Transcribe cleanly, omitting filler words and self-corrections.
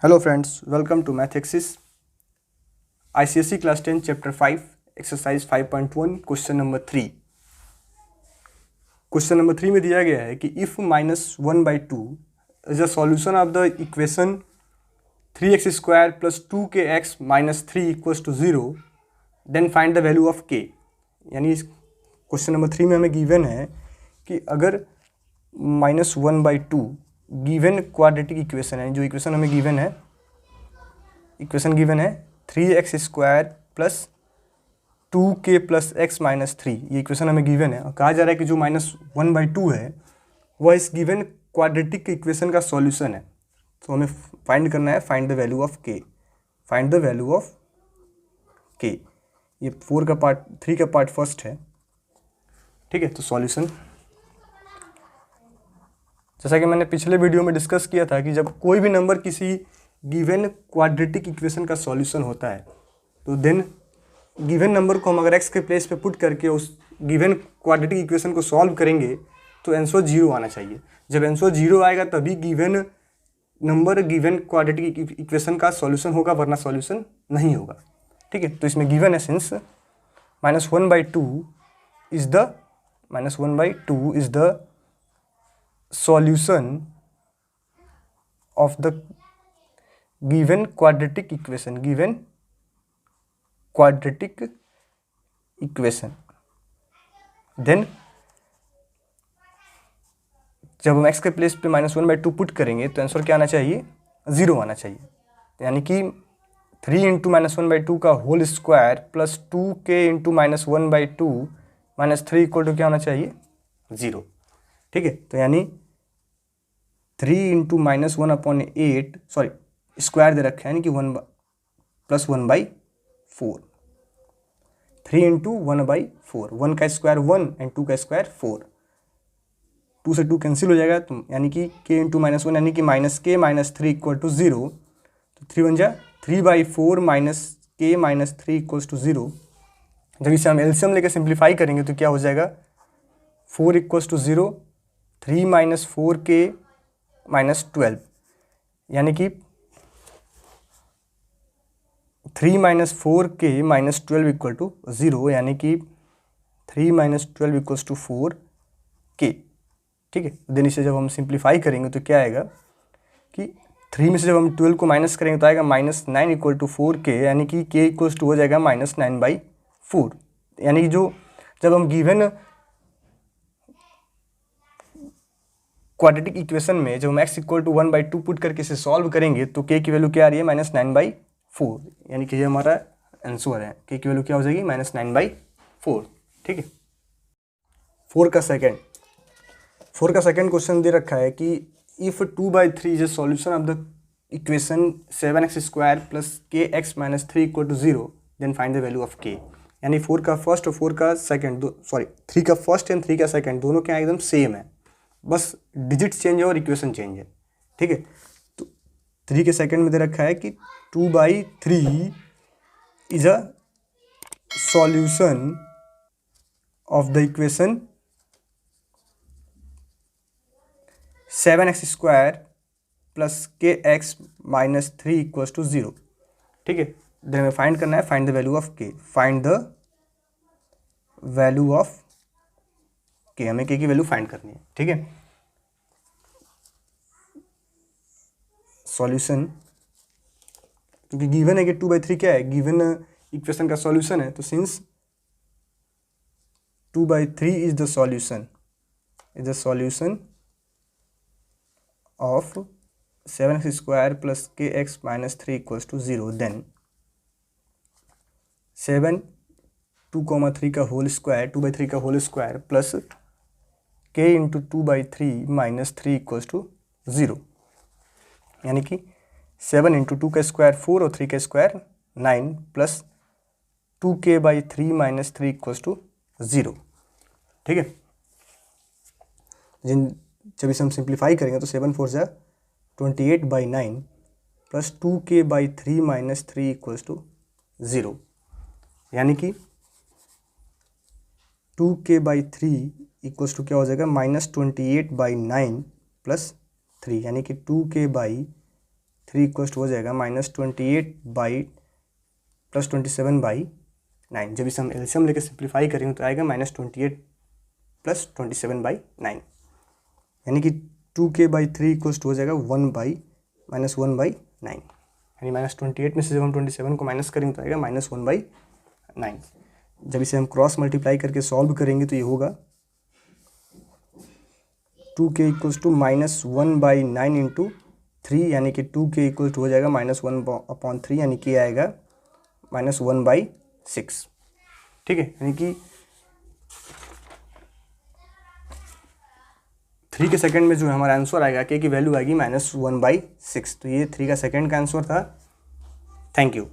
Hello friends, welcome to Mathexis ICSE Class 10 Chapter 5 Exercise 5.1 Question number 3। Question number 3 में दिया गया है कि if -1/2 is a solution of the equation 3x square plus 2kx minus 3 equals to 0 then find the value of k। यानी इस question number 3 में हमें given है कि अगर -1/2 गिवन क्वाड्रेटिक इक्वेशन है, जो इक्वेशन हमें गिवन है, इक्वेशन गिवन है 3x square plus 2k plus x minus 3, ये इक्वेशन हमें गिवन है और कहा जा रहा है कि जो -1/2 है वह इस गिवन क्वाड्रेटिक इक्वेशन का सॉल्यूशन है। तो हमें फाइंड करना है find the value of k, find the value of k। ये 3 का पार्ट फर्स्ट है, ठीक है। तो सॉल्यूशन, जैसा कि मैंने पिछले वीडियो में डिस्कस किया था कि जब कोई भी नंबर किसी गिवन क्वाड्रेटिक इक्वेशन का सॉल्यूशन होता है तो देन गिवन नंबर को हम अगर x के प्लेस पे पुट करके उस गिवन क्वाड्रेटिक इक्वेशन को सॉल्व करेंगे तो आंसर 0 आना चाहिए। जब आंसर 0 आएगा तभी given number given quadratic equation का सॉल्यूशन होगा, वरना सॉल्यूशन नहीं होगा, ठीक है। तो इसमें गिवन है since -1/2 is the solution of the given quadratic equation, then जब हम x के प्लेस पे -1/2 पुट करेंगे तो आंसर क्या आना चाहिए, 0 आना चाहिए। यानी कि 3 इंटू -1/2 का whole square plus 2k into -1/2 minus 3 equal to क्या होना चाहिए, 0, ठीक है। तो यानी 3 इंटू -1/8, सॉरी स्क्वायर दे रखे हैं, यानी कि 1 प्लस 1/4, 3 इंटू 1/4, 1 का स्क्वायर 1 एंड 2 का स्क्वायर 4, 2 से 2 कैंसिल हो जाएगा, तो यानी कि k इंटू -1 यानी कि -k माइनस 3 इक्वल टू 0। तो 3 1 जा 3/4 minus k minus 3 equals to 0। जब इसे हम एलसीएम लेकर सिंप्लीफाई करेंगे तो क्या हो जाएगा, 4 equals to 0, 3 minus 4k minus 12, यानी कि 3 minus 4k minus 12 equal to 0, यानी कि 3 माइनस 12 इक्वल्स टू 4k, ठीक है। देन इसे जब हम सिंप्लीफाई करेंगे तो क्या आएगा कि 3 में से जब हम 12 को माइनस करेंगे तो आएगा -9 इक्वल टू 4k, यानी कि k इक्वल्स टू हो जाएगा -9/4। यानी कि जो जब हम गिवन क्वाड्रेटिक इक्वेशन में जब हम x इक्वल टू 1/2 पुट करके इसे सॉल्व करेंगे तो k की वैल्यू क्या आ रही है, -9/4, यानी कि ये हमारा आंसर है। k की वैल्यू क्या हो जाएगी, -9/4, ठीक है। 4 का सेकेंड क्वेश्चन दे रखा है कि if 2/3 is a solution of the equation 7x square plus kx minus 3 equal to 0 then find the value of k। यानी 4 का फर्स्ट और 4 का सेकेंड, सॉरी 3 का फर्स्ट एंड 3 का सेकेंड दोनों क्या एकदम सेम है, बस डिजिट चेंज है और इक्वेशन चेंज है, ठीक है। तो 3 के सेकंड में दे रखा है कि 2/3 is a solution of the equation 7x square plus kx minus 3 equals to 0, ठीक है। देन हमें फाइंड करना है find the value of k, find the value of k, हमें k की वैल्यू फाइंड करनी है, ठीक है। सॉल्यूशन, क्योंकि गिवन है कि 2/3 क्या है, गिवन इक्वेशन का सॉल्यूशन है, तो since 2/3 is the solution of 7x square plus kx minus 3 equals to 0, then 7 2,3 का होल स्क्वायर 2/3 का whole square plus k into 2/3 minus 3 equals to 0, यानी कि 7 इंटू 2 का स्क्वायर 4 और 3 का square 9 plus 2k/3 minus 3 equals to 0, ठीक है। जब इसे हम सिंप्लीफाई करेंगे तो 7 4 जा 28/9 plus 2k/3 minus 3 equals to 0, यानी कि 2k/3 इक्वल्स टू क्या हो जाएगा, -28/9 प्लस 3, यानी कि 2k/3 3 इक्वल टू हो जाएगा -28/+27/9। जब इसे हम एलसीएम लेके सिंप्लीफाई करेंगे तो आएगा -28+27/9, यानी कि 2k/3 इक्वल टू हो जाएगा 1/-1/9, यानी -28 में से जब हम 27 को माइनस करेंगे तो आएगा -1/9। जब इसे हम क्रॉस मल्टीप्लाई करके सॉल्व करेंगे तो ये होगा 2k इक्वल टू -1/9 इंटू 3, यानी कि 2k इक्वल टू हो जाएगा -1/3, यानी कि आएगा -1/6। ठीक है, यानी कि 3 के सेकंड में जो हमारा आंसर आएगा k की वैल्यू आएगी -1/6। तो ये 3 का सेकंड का आंसर था। Thank you.